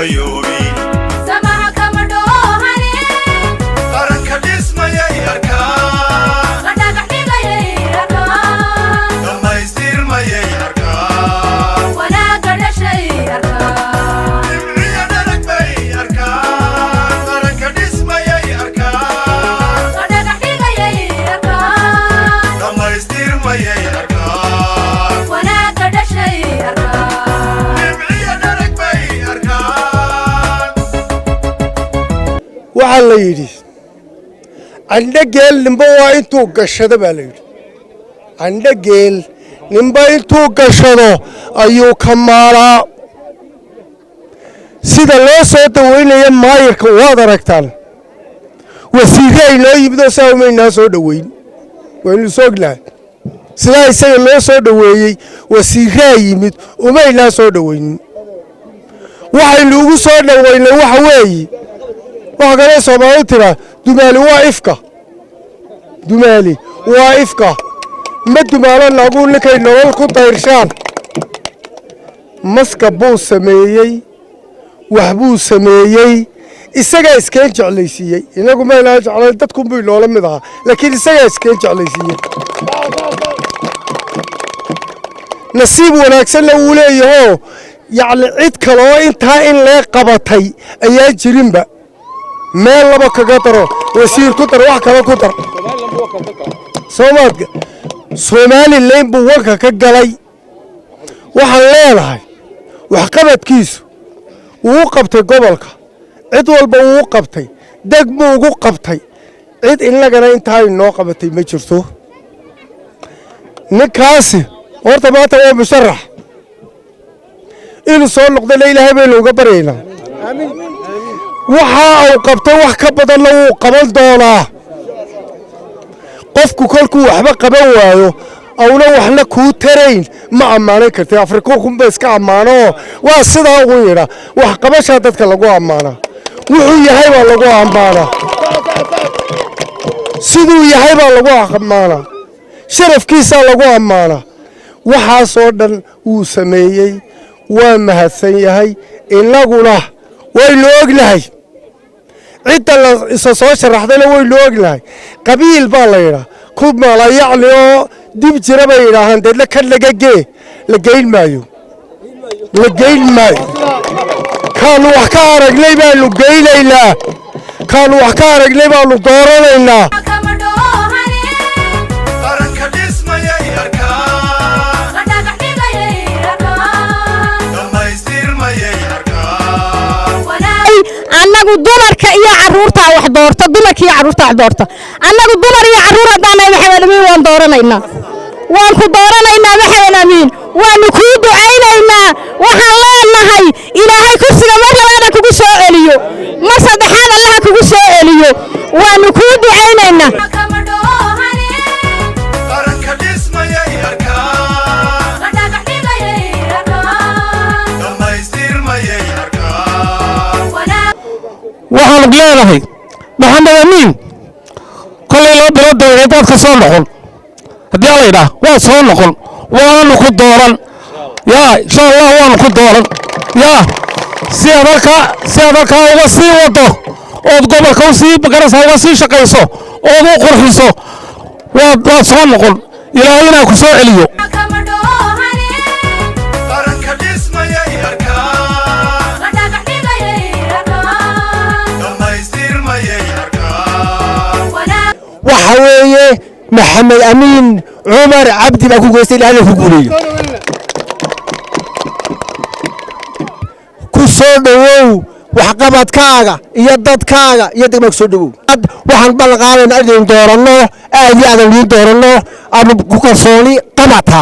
fayoobi samaha kama dhoohane qaranka dhismayay arkaan la dhagax dhigayay arkaan dhammaystirmayay arkaan wanaaga dhashay arkaan dhibciya dharag bay arkaan qaranka dhismayay arkaan la dhagax dhigayay arkaan dhammaystirmayay arkaan wanaaga dhashay arkaan dhibciya dharag bay arkaan waxaa la yidhi candho geel ninba waa intuu gashado baa la yidhi candho geel ninba intuu gashado ayuu ka maalaa sida loo soo dawaynaya maayirka waad aragtaan wasiirre ay noo yimid oo saa umaynaa soo dhoweyn waynu soognahay sidaa isaga loo soo dhoweeyey wasiirraa yimid umaynaa soo dhoweynin waxaynu ugu soo dhoweynay waxa weeye waxa kale Soomaalidu tira dumaali waa ifka dumaali waa ifka ma dumaalo nagu ninkay nolol ku dayrshaan maska buu sameeyey wax buu sameeyey isaga iskeen jeclaysiiyey inagu ma ilaa jeclay dadku buu noola mid aha laakiin isaga iskeen jeclaysiiyey nasiib wanaagsan uu leeyahay yacni cid kale oo intaa in lee qabatay ayaa jirinba meel laba kaga daro wasiir ku dar wax kale ku dar Soomaaliland buu wanka ka galay waxaan leedahay wax qabadkiisu uu qabtay gobolka cid walba uu qabtay degmo ugu qabtay cid inagana intaa inoo qabatay ma jirto ninkaasi horta maanta waa musharax inuu soo noqdo ilaahay bay looga baryaynaa waxa uu qabtay wax ka badan uu qaban doonaa qofku kolkuu waxba qaban waayo awna waxna ku tarayn ma amaanan kartay Afrika kumba iska amaano waa sidaa ugu yira wax qabasha dadka lagu amaana wuxuu yahay baa lagu amaana siduu yahay baa lagu amaana sharafkiisa lagu amaana waxa soo dhan uu sameeyay waa mahadsan yahay inaguna way loo ognahay cidda la isa soo sharaxdana way loo ognahay qabiil baa la yiraahdaa ku mala yacni oo dib jira bay yiraahdaan dadla kan laga geyn maayo kaanu wax ka aragnay baanu geynaynaa kaanu wax ka aragnay baanu dooranaynaa kama dhoohane qaranka dhismayay arkaan la dhagax dhigayay arkaan dhammaystirmayay arkaan annagu dumarka iyo caruurta wax doorta dumarka iyo caruurta wax doorta annagu dumar iyo caruur hadaan waxaan waan dooranaynaa waan ku dooranaynaa waxaan amiin waan ku ducaynaynaa waxaan leenahay ilaahay kursiga mar labaad kugu soo celiyo mar saddexaad Allah kugu soo celiyo waan ku ducaynaynaa kama dhoohane qaranka dhismayay arkaan la dhagax dhigayay arkaan dhammaystirmayay arkaan waxaan leedahay maxamed amiin kolay loo bilo dooray dadka soo noqon haddii la yiraahdo waa soo noqon waanu ku dooran yaa insha Allah waanu ku dooran yaa si adalka uga sii wado oo gobolka u sii bagarasa uga sii shaqayso oo u qurxiso waa soo noqon ilaahayna ku soo celiyo kama dhoohane qaranka dhismayay arkaan la dhagax dhigayay arkaan dhammaystirmayay arkaan waxa weeye maxamed amiin cumar cabdi baa ku goostay ilaahay ku guuleeyo ku soo dhawow waxqabadkaaga iyo dadkaaga iyo degmo ku soo dhawow waxaan balqaadayna idin dooranno aad iyo aad idin dooranno aan ku kalsooni qamata